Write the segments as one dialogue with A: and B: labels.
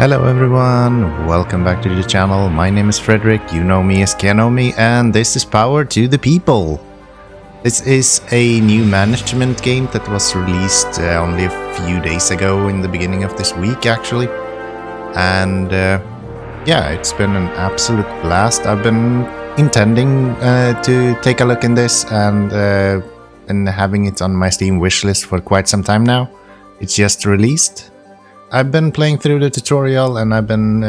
A: Hello everyone, welcome back to the channel. My name is Frederick, you know me as Keanomy, and this is Power to the People. This is a new management game that was released only a few days ago, in the beginning of this week actually. And yeah, it's been an absolute blast. I've been intending to take a look in this and having it on my Steam wishlist for quite some time now. It's just released. I've been playing through the tutorial and I've been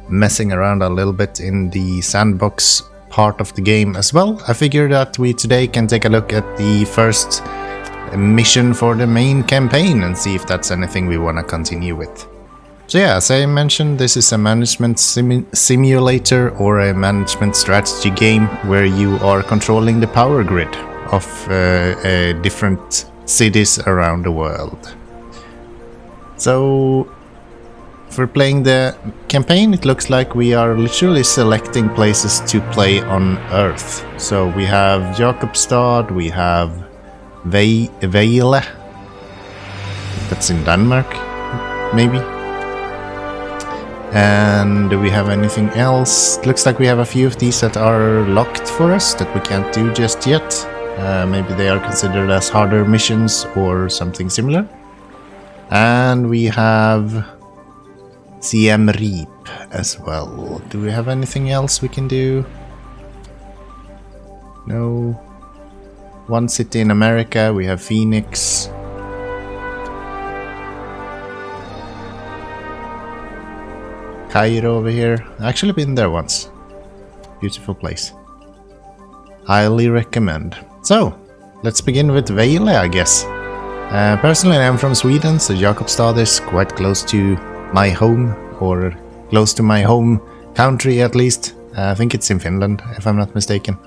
A: messing around a little bit in the sandbox part of the game as well. I figured that we today can take a look at the first mission for the main campaign and see if that's anything we want to continue with. So yeah, as I mentioned, this is a management simulator or a management strategy game where you are controlling the power grid of different cities around the world. So, for playing the campaign, it looks like we are literally selecting places to play on Earth. So we have Jakobstad, we have Vejle, that's in Denmark, maybe. And do we have anything else? Looks like we have a few of these that are locked for us that we can't do just yet. Maybe they are considered as harder missions or something similar. And we have CM Reap as well. Do we have anything else we can do? No. One city in America, we have Phoenix. Cairo over here. I've actually been there once. Beautiful place. Highly recommend. So, let's begin with Vejle, I guess. Personally, I'm from Sweden, so Jakobstad is quite close to my home, or close to my home country at least. I think it's in Finland, if I'm not mistaken.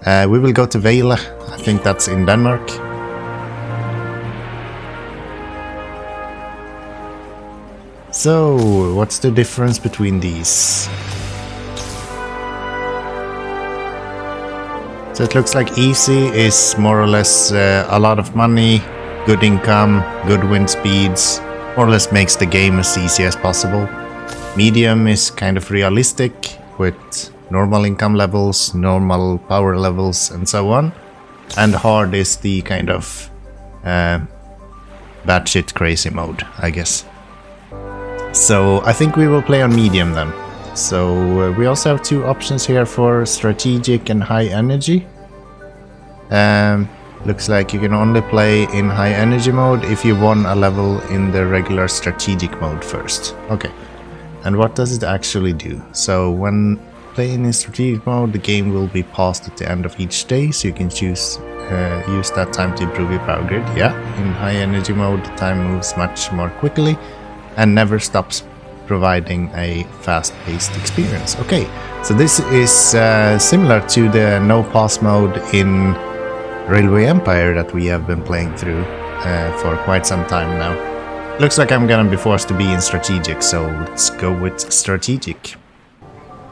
A: We will go to Vejle. I think that's in Denmark. So, what's the difference between these? So it looks like easy is more or less a lot of money, good income, good wind speeds, more or less makes the game as easy as possible. Medium is kind of realistic with normal income levels, normal power levels and so on. And hard is the kind of batshit crazy mode, I guess. So I think we will play on medium then. So we also have two options here for strategic and high energy. Looks like you can only play in high energy mode if you won a level in the regular strategic mode first. Okay, and what does it actually do? So when playing in strategic mode, the game will be paused at the end of each day, so you can choose use that time to improve your power grid. Yeah, in high energy mode, the time moves much more quickly and never stops providing a fast-paced experience. Okay, so this is similar to the no pause mode in Railway Empire that we have been playing through for quite some time now. Looks like I'm gonna be forced to be in strategic, so let's go with strategic.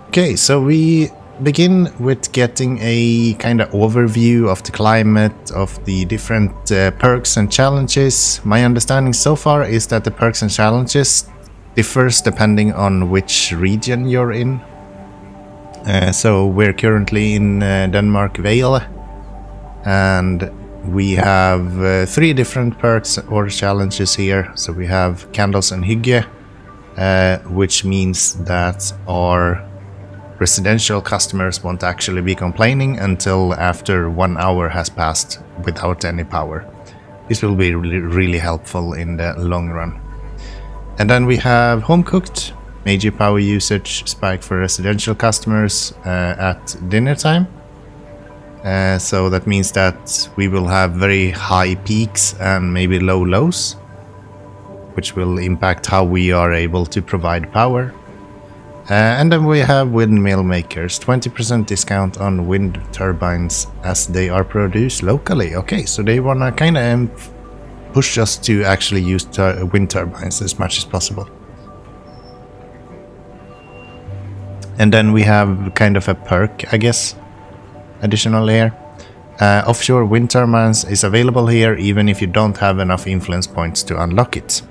A: Okay, so we begin with getting a kind of overview of the climate, of the different perks and challenges. My understanding so far is that the perks and challenges differs depending on which region you're in. So we're currently in Denmark, Vejle. And we have three different perks or challenges here. So we have Candles and Hygge, which means that our residential customers won't actually be complaining until after 1 hour has passed without any power. This will be really helpful in the long run. And then we have Home Cooked, major power usage spike for residential customers at dinner time. So that means that we will have very high peaks and maybe low lows, which will impact how we are able to provide power. And then we have windmill makers, 20% discount on wind turbines as they are produced locally. Okay, so they want to kind of push us to actually use wind turbines as much as possible. And then we have kind of a perk, I guess, additional here. Offshore wind turbines is available here even if you don't have enough influence points to unlock it.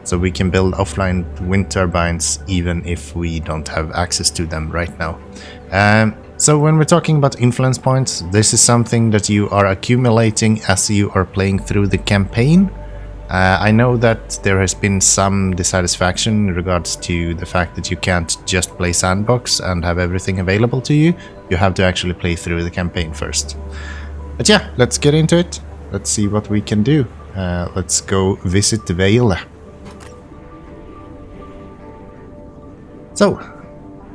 A: So we can build offline wind turbines even if we don't have access to them right now. So when we're talking about influence points, this is something that you are accumulating as you are playing through the campaign. I know that there has been some dissatisfaction in regards to the fact that you can't just play sandbox and have everything available to you. You have to actually play through the campaign first. But yeah, let's get into it. Let's see what we can do. Let's go visit Vejle. So,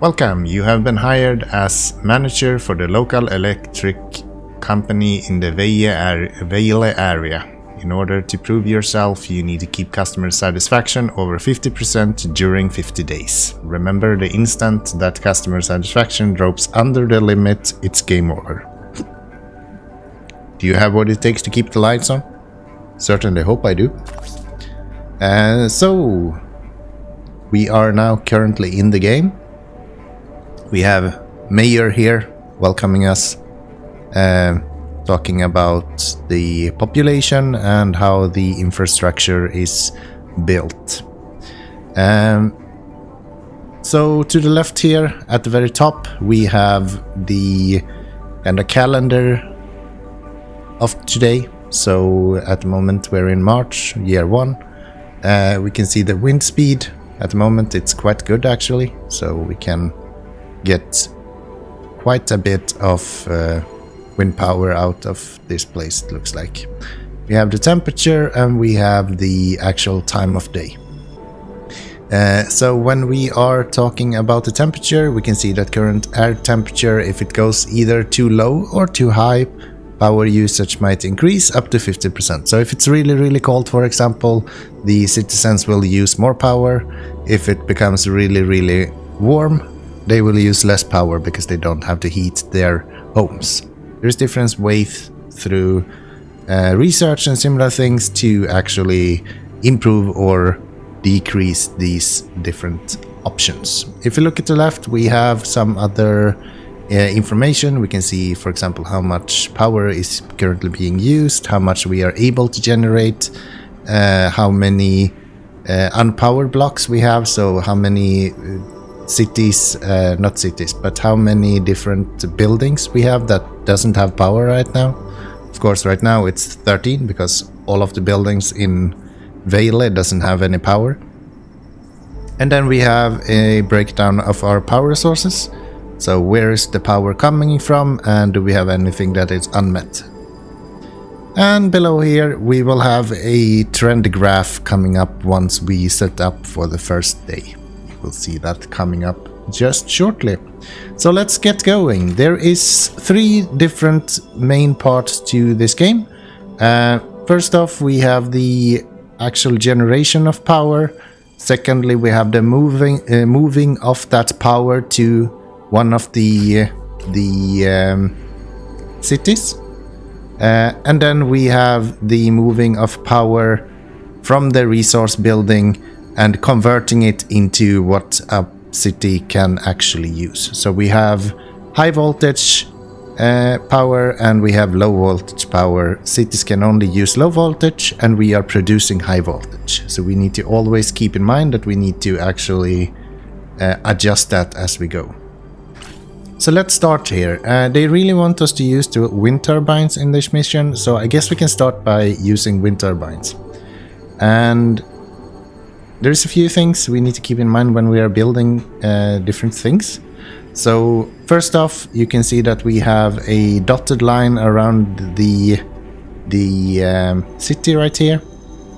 A: welcome. You have been hired as manager for the local electric company in the Vejle area. In order to prove yourself, you need to keep customer satisfaction over 50% during 50 days. Remember, the instant that customer satisfaction drops under the limit, it's game over. Do you have what it takes to keep the lights on? Certainly hope I do. So, we are now currently in the game. We have Mayor here welcoming us, talking about the population and how the infrastructure is built. So to the left here at the very top we have the kind of calendar of today. So at the moment we're in March, year 1. We can see the wind speed. At the moment it's quite good actually, so we can get quite a bit of wind power out of this place, it looks like. We have the temperature and we have the actual time of day. So when we are talking about the temperature, we can see that current air temperature, if it goes either too low or too high, power usage might increase up to 50%. So if it's really cold, for example, the citizens will use more power. If it becomes really warm, they will use less power because they don't have to heat their homes. There's different ways through research and similar things to actually improve or decrease these different options. If you look at the left, we have some other information. We can see, for example, how much power is currently being used, how much we are able to generate, how many unpowered blocks we have, so how many cities, not cities, but how many different buildings we have that doesn't have power right now. Of course, right now it's 13 because all of the buildings in Vejle doesn't have any power. And then we have a breakdown of our power sources. So where is the power coming from and do we have anything that is unmet? And below here we will have a trend graph coming up once we set up for the first day. We'll see that coming up just shortly. So let's get going. There is 3 different main parts to this game. First off, we have the actual generation of power. Secondly, we have the moving of that power to one of the cities. And then we have the moving of power from the resource building and converting it into what a city can actually use. So we have high voltage power and we have low voltage power. Cities can only use low voltage and we are producing high voltage. So we need to always keep in mind that we need to actually adjust that as we go. So let's start here. They really want us to use the wind turbines in this mission, so I guess we can start by using wind turbines. And there's a few things we need to keep in mind when we are building different things. So first off, you can see that we have a dotted line around the city right here.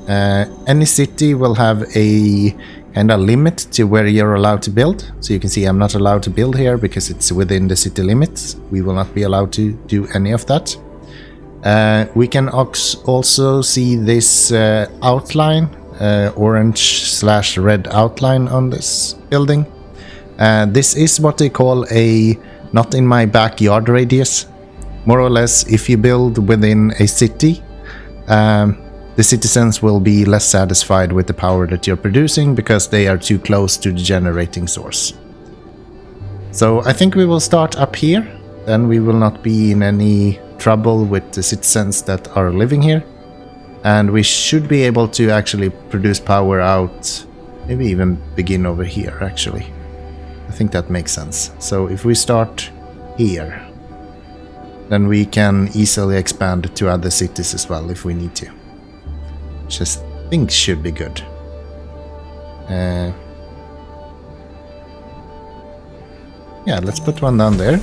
A: Any city will have a kind of limit to where you're allowed to build. So you can see I'm not allowed to build here because it's within the city limits. We will not be allowed to do any of that. We can also see this outline, orange/red outline on this building. This is what they call a not in my backyard radius. More or less, if you build within a city, the citizens will be less satisfied with the power that you're producing because they are too close to the generating source. So I think we will start up here, then we will not be in any trouble with the citizens that are living here. And we should be able to actually produce power out, maybe even begin over here actually. I think that makes sense. So if we start here, then we can easily expand to other cities as well if we need to. Which I think should be good. Yeah, let's put one down there.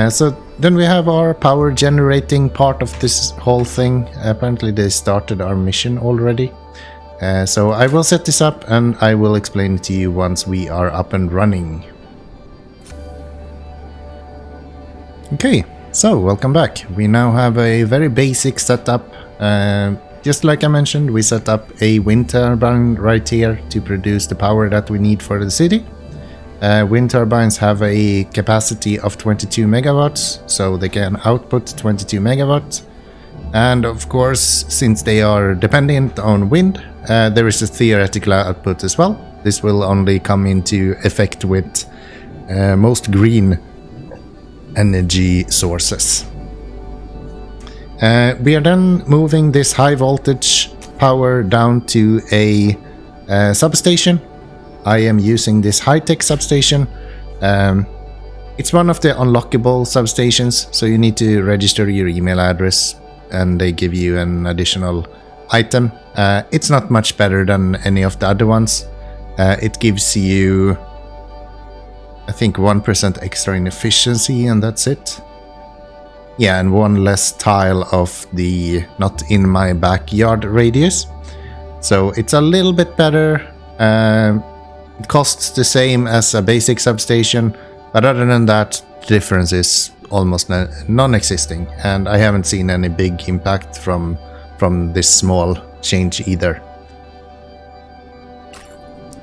A: So then we have our power generating part of this whole thing. Apparently they started our mission already. So I will set this up and I will explain it to you once we are up and running. Okay, so welcome back. We now have a very basic setup. Just like I mentioned, we set up a wind turbine right here to produce the power that we need for the city. Wind turbines have a capacity of 22 megawatts, so they can output 22 megawatts. And of course, since they are dependent on wind, there is a theoretical output as well. This will only come into effect with most green energy sources. We are then moving this high voltage power down to a substation. I am using this high-tech substation. It's one of the unlockable substations, so you need to register your email address and they give you an additional item. It's not much better than any of the other ones. It gives you, I think, 1% extra in efficiency and that's it. Yeah, and one less tile of the not in my backyard radius. So it's a little bit better. It costs the same as a basic substation, but other than that, the difference is almost non-existing, and I haven't seen any big impact from this small change either.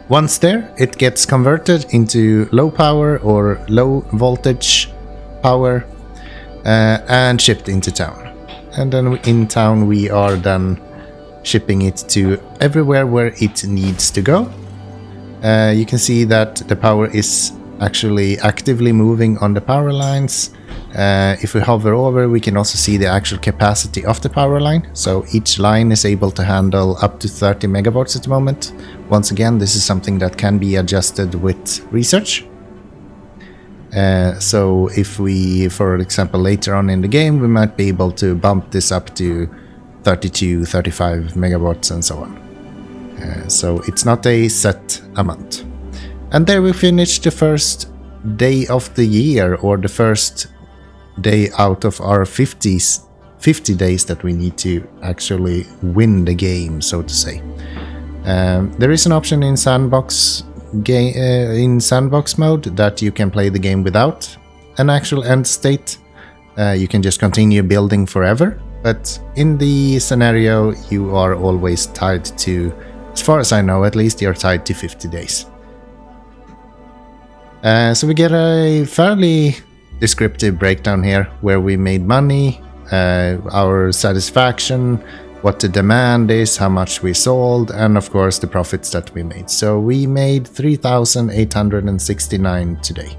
A: Once there, it gets converted into low power or low voltage power and shipped into town. And then in town we are then shipping it to everywhere where it needs to go. You can see that the power is actually actively moving on the power lines. If we hover over, we can also see the actual capacity of the power line. So each line is able to handle up to 30 megawatts at the moment. Once again, this is something that can be adjusted with research. So if we, for example, later on in the game, we might be able to bump this up to 32, 35 megawatts and so on. So it's not a set amount. And there we finished the first day of the year, or the first day out of our 50 days that we need to actually win the game, so to say. There is an option in sandbox mode that you can play the game without an actual end state. You can just continue building forever, but in the scenario you are always tied to, as far as I know at least, you're tied to 50 days. So we get a fairly descriptive breakdown here where we made money, our satisfaction, what the demand is, how much we sold, and of course the profits that we made. So we made 3,869 today.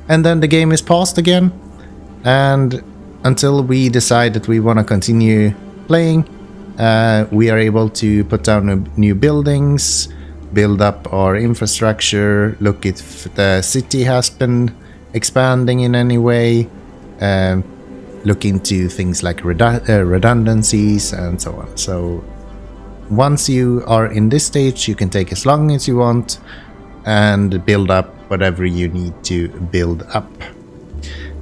A: And then the game is paused again, and until we decide that we want to continue playing, we are able to put down new buildings, build up our infrastructure, look if the city has been expanding in any way, look into things like redundancies and so on. So once you are in this stage, you can take as long as you want and build up whatever you need to build up.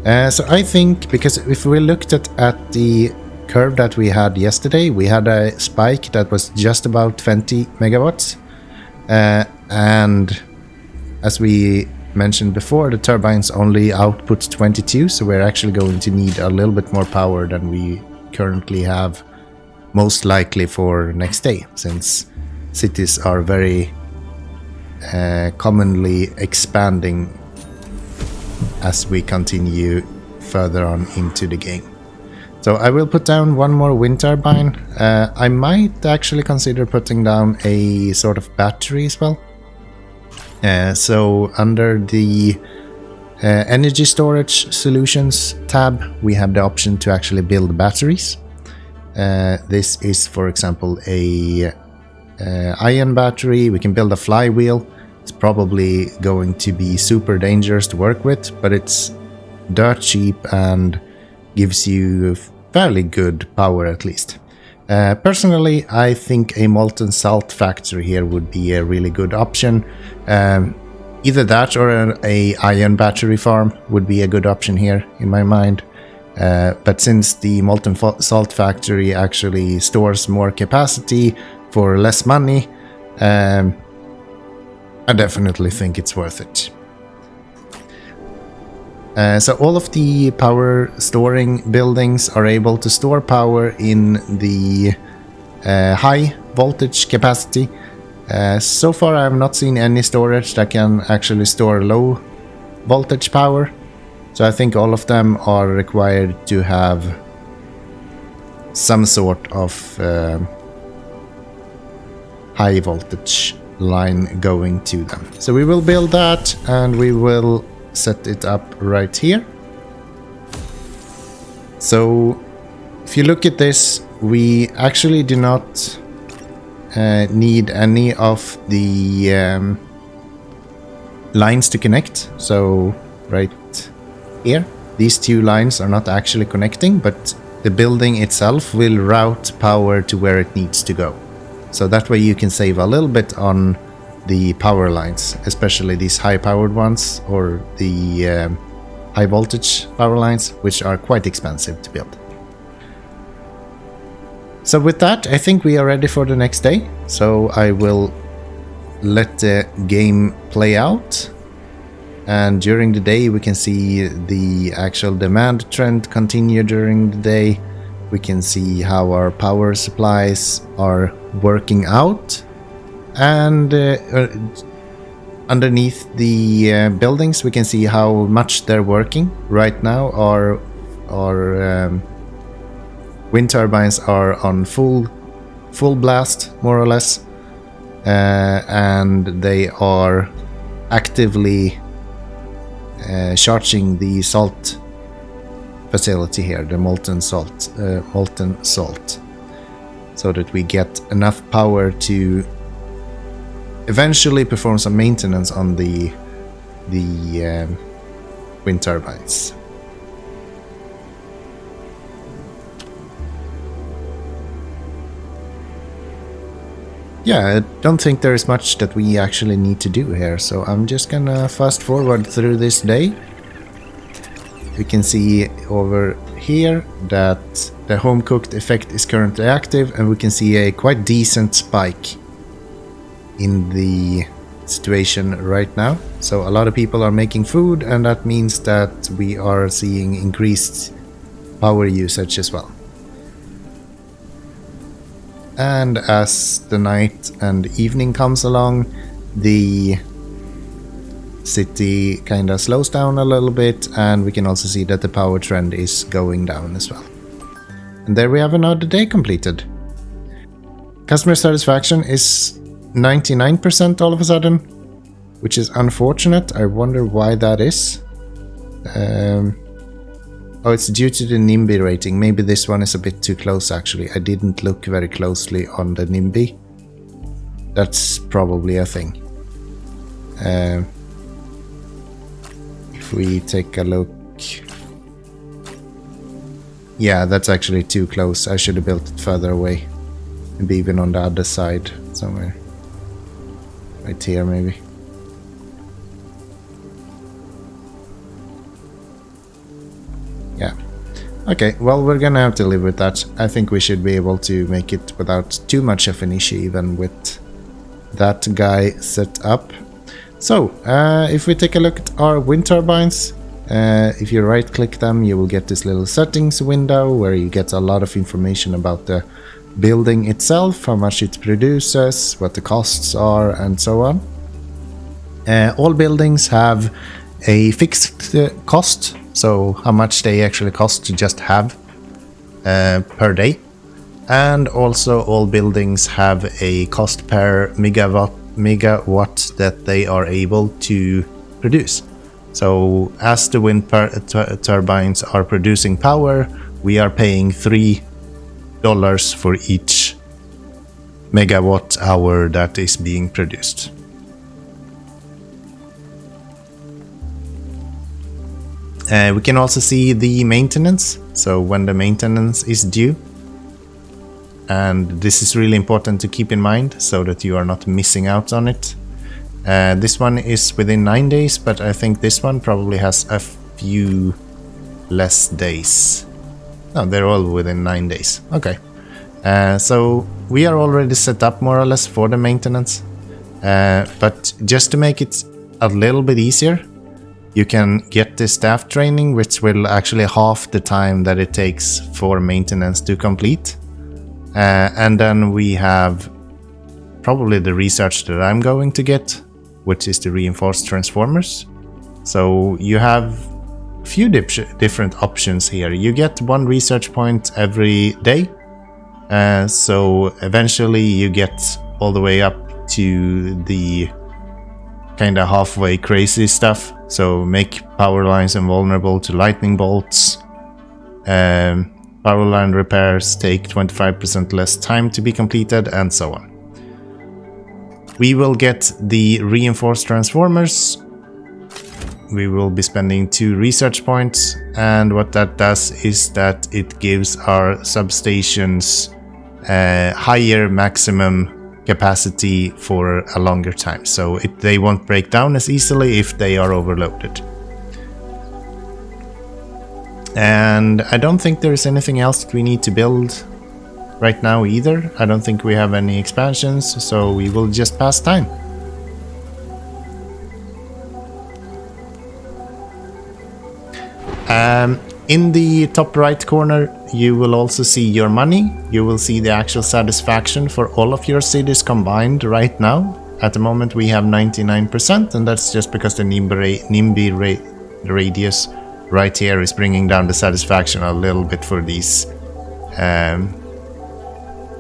A: So I think, because if we looked at the curve that we had yesterday, we had a spike that was just about 20 megawatts. And as we mentioned before, the turbines only output 22, so we're actually going to need a little bit more power than we currently have, most likely for next day, since cities are very commonly expanding as we continue further on into the game. So I will put down one more wind turbine. I might actually consider putting down a sort of battery as well. So under the energy storage solutions tab, we have the option to actually build batteries. This is, for example, a ion battery. We can build a flywheel. It's probably going to be super dangerous to work with, but it's dirt cheap and gives you fairly good power at least. Personally, I think a molten salt factory here would be a really good option. Either that or a ion battery farm would be a good option here in my mind. But since the molten salt factory actually stores more capacity for less money, I definitely think it's worth it. So all of the power storing buildings are able to store power in the high voltage capacity. So far I have not seen any storage that can actually store low voltage power. So I think all of them are required to have some sort of high voltage line going to them. So we will build that and we will set it up right here. So if you look at this, we actually do not need any of the lines to connect. So right here, these two lines are not actually connecting, but the building itself will route power to where it needs to go. So that way you can save a little bit on the power lines, especially these high powered ones or the high voltage power lines, which are quite expensive to build. So with that, I think we are ready for the next day. So I will let the game play out. And during the day, we can see the actual demand trend continue during the day. We can see how our power supplies are working out. And underneath the buildings, we can see how much they're working. Right now, our wind turbines are on full blast, more or less. And they are actively charging the salt facility here, the molten salt, so that we get enough power to eventually perform some maintenance on the wind turbines. Yeah, I don't think there is much that we actually need to do here, so I'm just gonna fast forward through this day. We can see over here that the home cooked effect is currently active, and we can see a quite decent spike in the situation right now. So a lot of people are making food, and that means that we are seeing increased power usage as well. And as the night and evening comes along, the city kind of slows down a little bit, and we can also see that the power trend is going down as well. And there we have another day completed. Customer satisfaction is 99% all of a sudden, which is unfortunate. I wonder why that is. Oh, it's due to the NIMBY rating. Maybe this one is a bit too close, actually. I didn't look very closely on the NIMBY. That's probably a thing. If we take a look... Yeah, that's actually too close. I should have built it further away. Maybe even on the other side somewhere. Right here, maybe. Yeah. Okay, well, we're gonna have to live with that. I think we should be able to make it without too much of an issue, even with that guy set up. So, if we take a look at our wind turbines, if you right-click them, you will get this little settings window where you get a lot of information about the building itself, how much it produces, what the costs are, and so on. All buildings have a fixed cost, so how much they actually cost to just have per day. And also all buildings have a cost per megawatt that they are able to produce. So as the wind turbines are producing power, we are paying 3 for each megawatt hour that is being produced. We can also see the maintenance, so when the maintenance is due. And this is really important to keep in mind so that you are not missing out on it. This one is within 9 days, but I think this one probably has a few less days. No, they're all within 9 days. Okay. So we are already set up more or less for the maintenance. But just to make it a little bit easier, you can get the staff training, which will actually halve the time that it takes for maintenance to complete. And then we have probably the research that I'm going to get, which is the reinforced transformers. So you have a few different options here. You get 1 research point every day. So eventually you get all the way up to the kind of halfway crazy stuff. So make power lines invulnerable to lightning bolts. Power line repairs take 25% less time to be completed, and so on. We will get the reinforced transformers. We will be spending 2 research points, and what that does is that it gives our substations higher maximum capacity for a longer time. So they won't break down as easily if they are overloaded. And I don't think there's anything else that we need to build right now either. I don't think we have any expansions, so we will just pass time. In the top right corner, you will also see your money. You will see the actual satisfaction for all of your cities combined right now. At the moment we have 99%, and that's just because the NIMBY radius right here is bringing down the satisfaction a little bit for these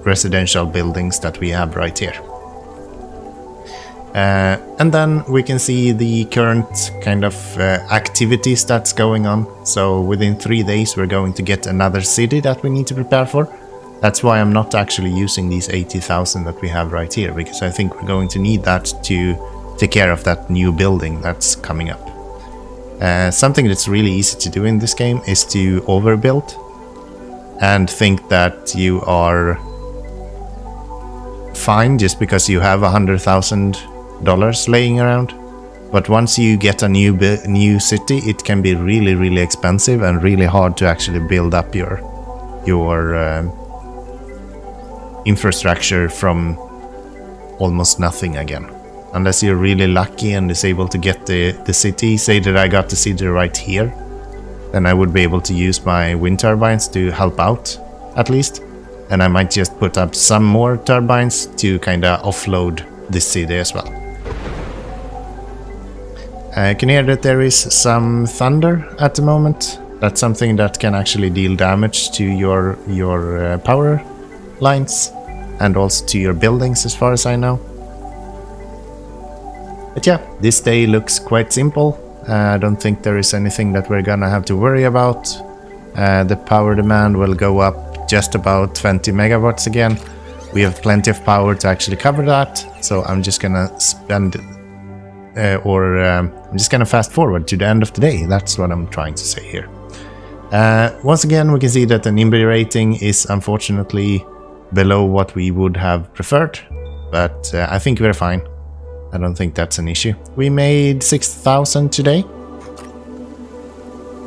A: residential buildings that we have right here. And then we can see the current kind of activities that's going on. So within 3 days we're going to get another city that we need to prepare for. That's why I'm not actually using these 80,000 that we have right here, because I think we're going to need that to take care of that new building that's coming up. Something that's really easy to do in this game is to overbuild and think that you are fine just because you have $100,000 laying around. But once you get a new city, it can be really expensive and really hard to actually build up your infrastructure from almost nothing again. Unless you're really lucky and is able to get the city. Say that I got the city right here, then I would be able to use my wind turbines to help out, at least. And I might just put up some more turbines to kind of offload this city as well. I can hear that there is some thunder at the moment. That's something that can actually deal damage to your power lines and also to your buildings, as far as I know. But yeah, this day looks quite simple. I don't think there is anything that we're gonna have to worry about. The power demand will go up just about 20 megawatts again. We have plenty of power to actually cover that, so I'm just gonna I'm just gonna fast forward to the end of the day. That's what I'm trying to say here. Once again, we can see that the NIMBY rating is unfortunately below what we would have preferred, but I think we're fine. I don't think that's an issue. We made 6,000 today.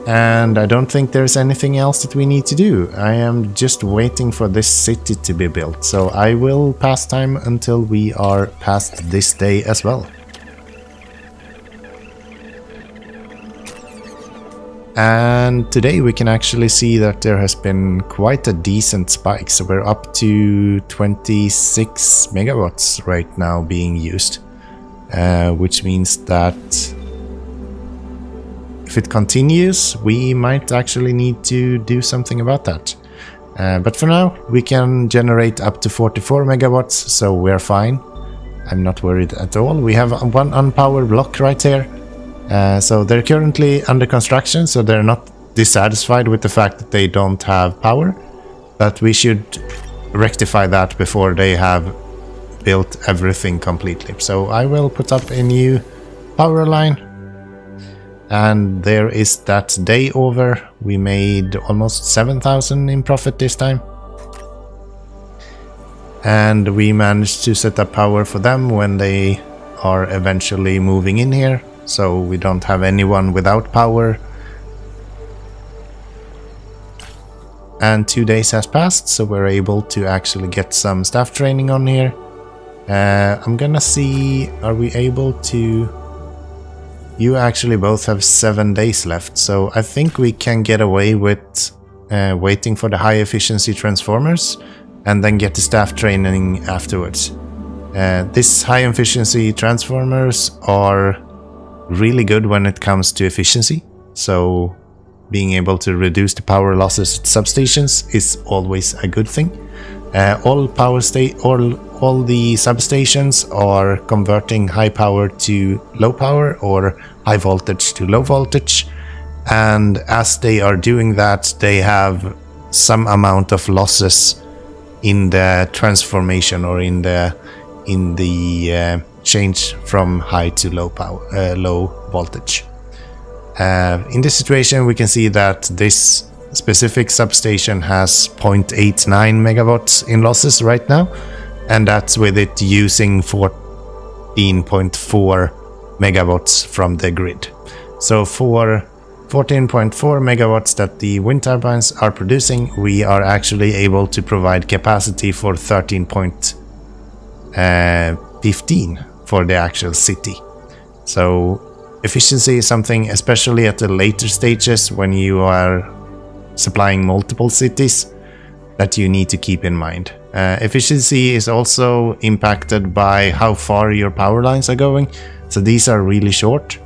A: And I don't think there's anything else that we need to do. I am just waiting for this city to be built. So I will pass time until we are past this day as well. And today we can actually see that there has been quite a decent spike. So we're up to 26 megawatts right now being used. Which means that if it continues, we might actually need to do something about that. But for now, we can generate up to 44 megawatts, so we're fine. I'm not worried at all. We have one unpowered block right here. So they're currently under construction, so they're not dissatisfied with the fact that they don't have power. But we should rectify that before they have built everything completely. So I will put up a new power line. And there is that day over. We made almost 7,000 in profit this time. And we managed to set up power for them when they are eventually moving in here. So we don't have anyone without power. And 2 days has passed, so we're able to actually get some staff training on here. I'm gonna see, are we able to... You actually both have 7 days left, so I think we can get away with waiting for the high efficiency transformers and then get the staff training afterwards. These high efficiency transformers are really good when it comes to efficiency, so being able to reduce the power losses at substations is always a good thing. All the substations are converting high power to low power or high voltage to low voltage, and as they are doing that, they have some amount of losses in the transformation or in the change from high to low power, low voltage. In this situation, we can see that this specific substation has 0.89 megawatts in losses right now, and that's with it using 14.4 megawatts from the grid. So for 14.4 megawatts that the wind turbines are producing, we are actually able to provide capacity for 13.15 for the actual city. So efficiency is something, especially at the later stages when you are supplying multiple cities, that you need to keep in mind. Efficiency is also impacted by how far your power lines are going. So these are really short,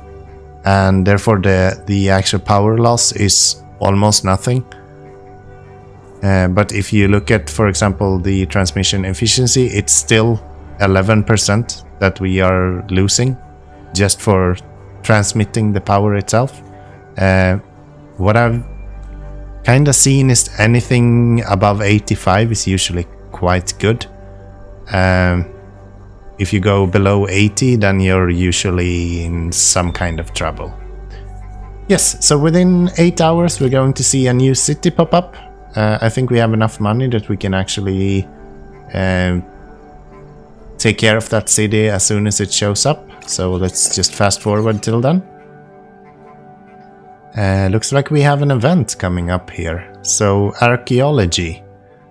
A: and therefore the actual power loss is almost nothing. But if you look at, for example, the transmission efficiency, it's still 11% that we are losing just for transmitting the power itself. What I've kind of seen is anything above 85 is usually quite good. If you go below 80, then you're usually in some kind of trouble. Yes, so within 8 hours we're going to see a new city pop up. I think we have enough money that we can actually take care of that city as soon as it shows up. So let's just fast forward till then. Looks like we have an event coming up here. So archaeology.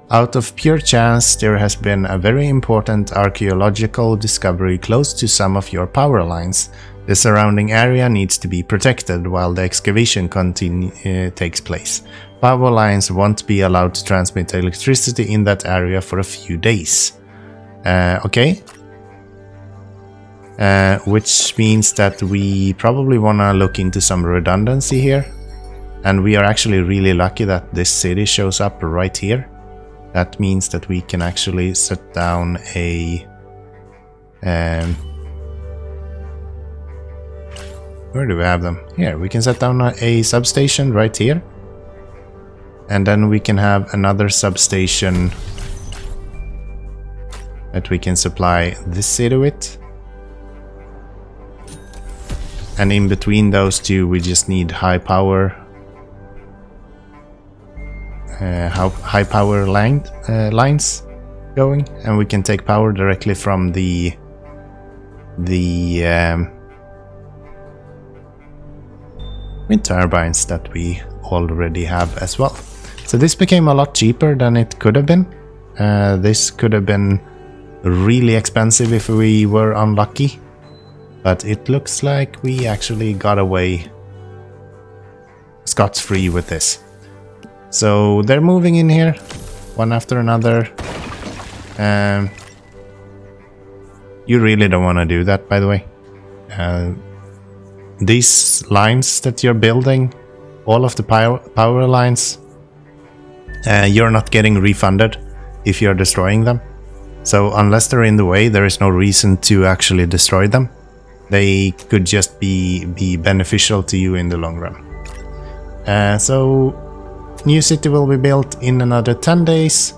A: Out of pure chance, there has been a very important archaeological discovery close to some of your power lines. The surrounding area needs to be protected while the excavation takes place. Power lines won't be allowed to transmit electricity in that area for a few days. Okay. Which means that we probably want to look into some redundancy here. And we are actually really lucky that this city shows up right here. That means that we can actually set down a... where do we have them? Here, we can set down a substation right here. And then we can have another substation that we can supply this city with. And in between those two, we just need high power lines going, and we can take power directly from the wind turbines that we already have as well. So this became a lot cheaper than it could have been. This could have been really expensive if we were unlucky, but it looks like we actually got away scot-free with this. So they're moving in here, one after another. You really don't want to do that, by the way. These lines that you're building, all of the power lines, you're not getting refunded if you're destroying them. So unless they're in the way, there is no reason to actually destroy them. They could just be beneficial to you in the long run. So new city will be built in another 10 days.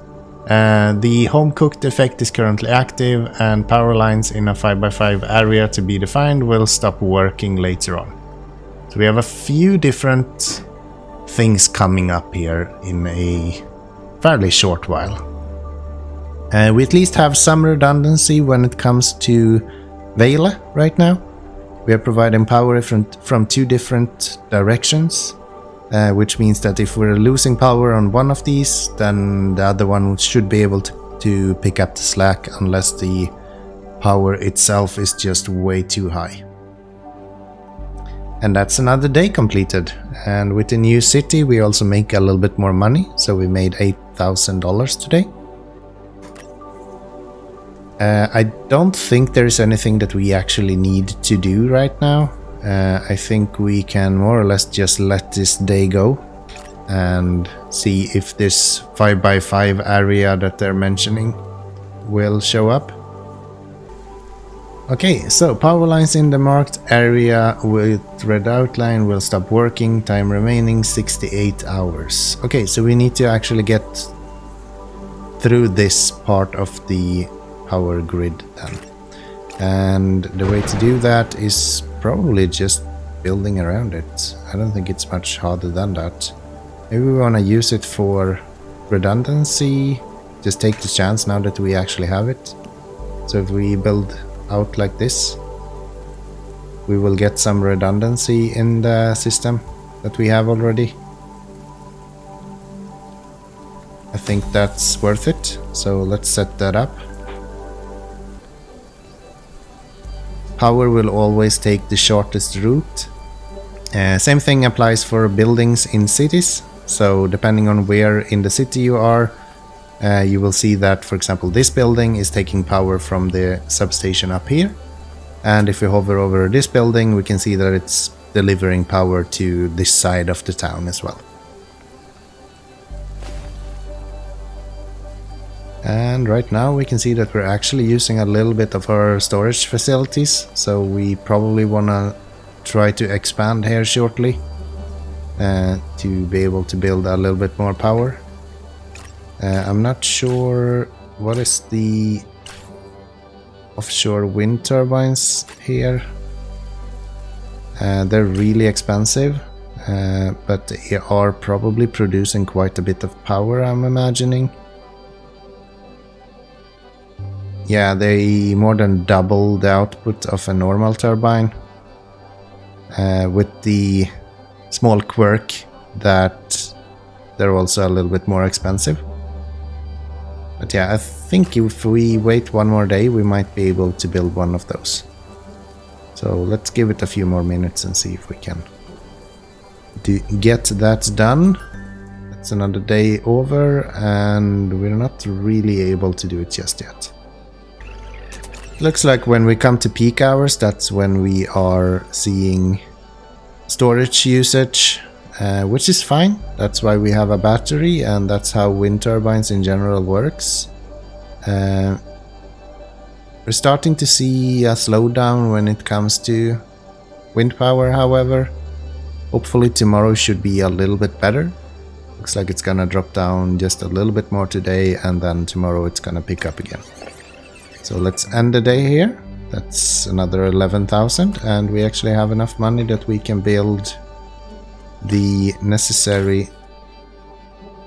A: The home cooked effect is currently active, and power lines in a 5x5 area to be defined will stop working later on. So we have a few different things coming up here in a fairly short while. We at least have some redundancy when it comes to Vejle right now. We are providing power from two different directions, which means that if we're losing power on one of these, then the other one should be able to pick up the slack, unless the power itself is just way too high. And that's another day completed. And with the new city we also make a little bit more money, so we made $8,000 today. I don't think there's anything that we actually need to do right now. I think we can more or less just let this day go and see if this 5x5 area that they're mentioning will show up. Okay, so power lines in the marked area with red outline will stop working. Time remaining 68 hours. Okay, so we need to actually get through this part of the power grid then. And the way to do that is probably just building around it. I don't think it's much harder than that. Maybe we want to use it for redundancy. Just take the chance now that we actually have it. So if we build out like this, we will get some redundancy in the system that we have already. I think that's worth it, so let's set that up. Power will always take the shortest route. Same thing applies for buildings in cities, so depending on where in the city you are, you will see that, for example, this building is taking power from the substation up here, and if we hover over this building we can see that it's delivering power to this side of the town as well. And right now we can see that we're actually using a little bit of our storage facilities, so we probably want to try to expand here shortly to be able to build a little bit more power. I'm not sure what is the offshore wind turbines here. They're really expensive, but they are probably producing quite a bit of power, I'm imagining. Yeah, they more than double the output of a normal turbine, with the small quirk that they're also a little bit more expensive. But yeah, I think if we wait one more day we might be able to build one of those. So let's give it a few more minutes and see if we can get that done. It's another day over and we're not really able to do it just yet. Looks like when we come to peak hours, that's when we are seeing storage usage, which is fine. That's why we have a battery, and that's how wind turbines in general works. We're starting to see a slowdown when it comes to wind power, however. Hopefully tomorrow should be a little bit better. Looks like it's gonna drop down just a little bit more today, and then tomorrow it's gonna pick up again. So let's end the day here. That's another 11,000, and we actually have enough money that we can build the necessary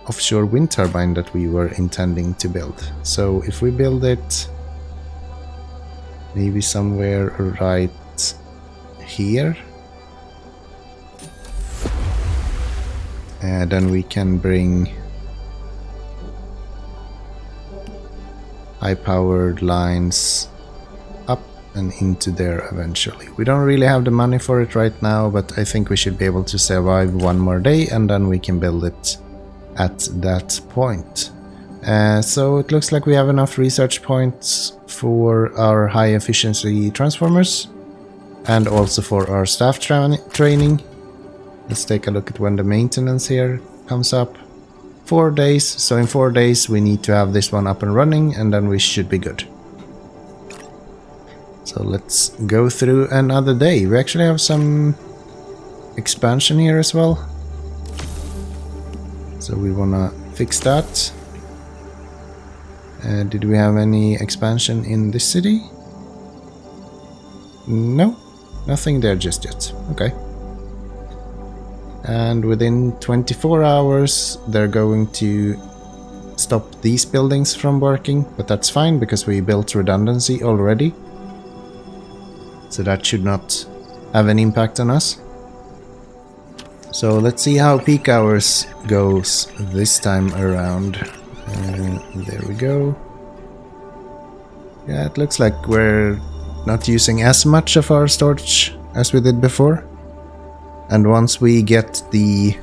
A: offshore wind turbine that we were intending to build. So if we build it maybe somewhere right here, then we can bring high-powered lines up and into there eventually. We don't really have the money for it right now, but I think we should be able to survive one more day and then we can build it at that point. So it looks like we have enough research points for our high efficiency transformers and also for our staff training. Let's take a look at when the maintenance here comes up. 4 days, so in 4 days we need to have this one up and running and then we should be good. So let's go through another day. We actually have some expansion here as well. So we wanna fix that. Did we have any expansion in this city? No, nothing there just yet. Okay. And within 24 hours they're going to stop these buildings from working, but that's fine because we built redundancy already. So that should not have an impact on us. So let's see how peak hours goes this time around. There we go. Yeah, it looks like we're not using as much of our storage as we did before. And once we get the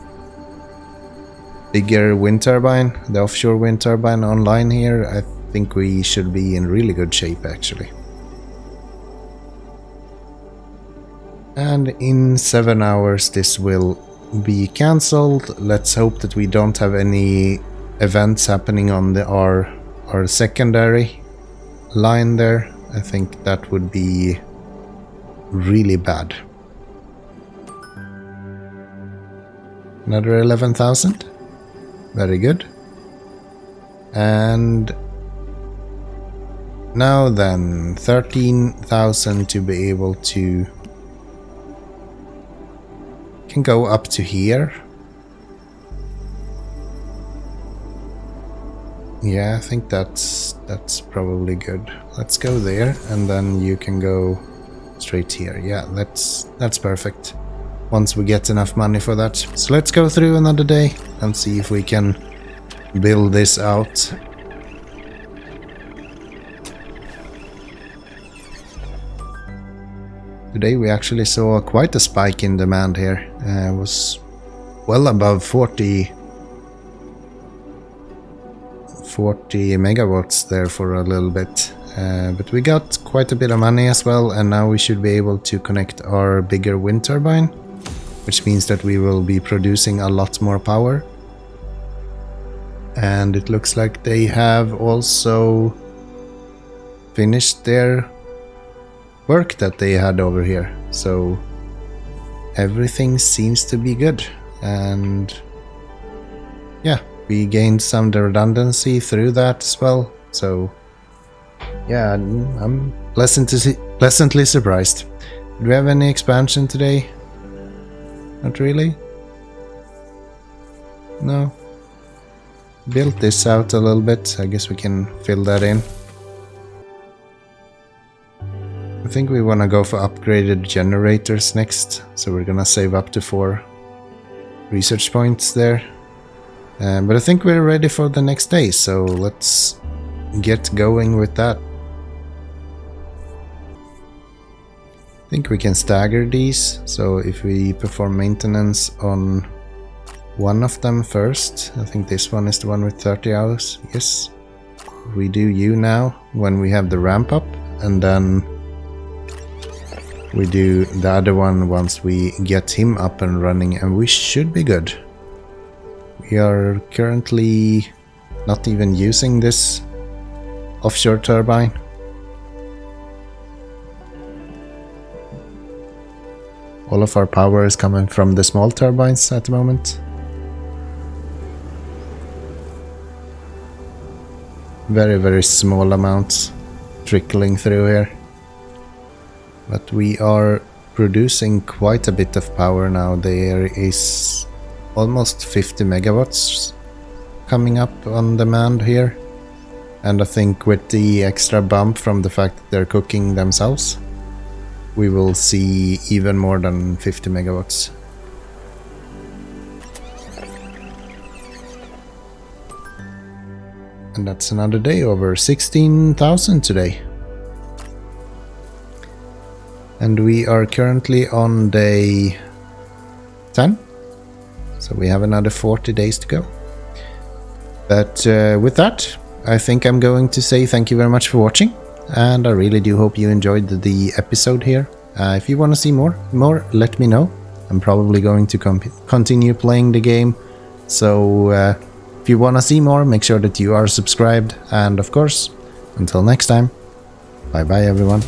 A: bigger wind turbine, the offshore wind turbine online here, I think we should be in really good shape actually. And in 7 hours this will be cancelled. Let's hope that we don't have any events happening on our secondary line there. I think that would be really bad. Another 11,000. Very good. And now then, 13,000 to be able to can go up to here. Yeah, I think that's probably good. Let's go there, and then you can go straight here. Yeah, that's perfect. Once we get enough money for that. So let's go through another day and see if we can build this out. Today we actually saw quite a spike in demand here. It was well above 40 megawatts there for a little bit. But we got quite a bit of money as well, and now we should be able to connect our bigger wind turbine, which means that we will be producing a lot more power. And it looks like they have also finished their work that they had over here. So everything seems to be good. And yeah, we gained some redundancy through that as well. So yeah, I'm pleasantly surprised. Do we have any expansion today? Not really? No. Built this out a little bit. I guess we can fill that in. I think we want to go for upgraded generators next. So we're gonna save up to 4 research points there. But I think we're ready for the next day. So let's get going with that. I think we can stagger these, so if we perform maintenance on one of them first, I think this one is the one with 30 hours, yes. We do you now when we have the ramp up, and then we do the other one once we get him up and running, and we should be good. We are currently not even using this offshore turbine. All of our power is coming from the small turbines at the moment. Very, very small amounts trickling through here. But we are producing quite a bit of power now. There is almost 50 megawatts coming up on demand here. And I think with the extra bump from the fact that they're cooking themselves, we will see even more than 50 megawatts. And that's another day over 16,000 today. And we are currently on day 10. So we have another 40 days to go. But with that, I think I'm going to say thank you very much for watching. And I really do hope you enjoyed the episode here. If you want to see more, let me know. I'm probably going to continue playing the game. So if you want to see more, make sure that you are subscribed. And of course, until next time, bye bye everyone.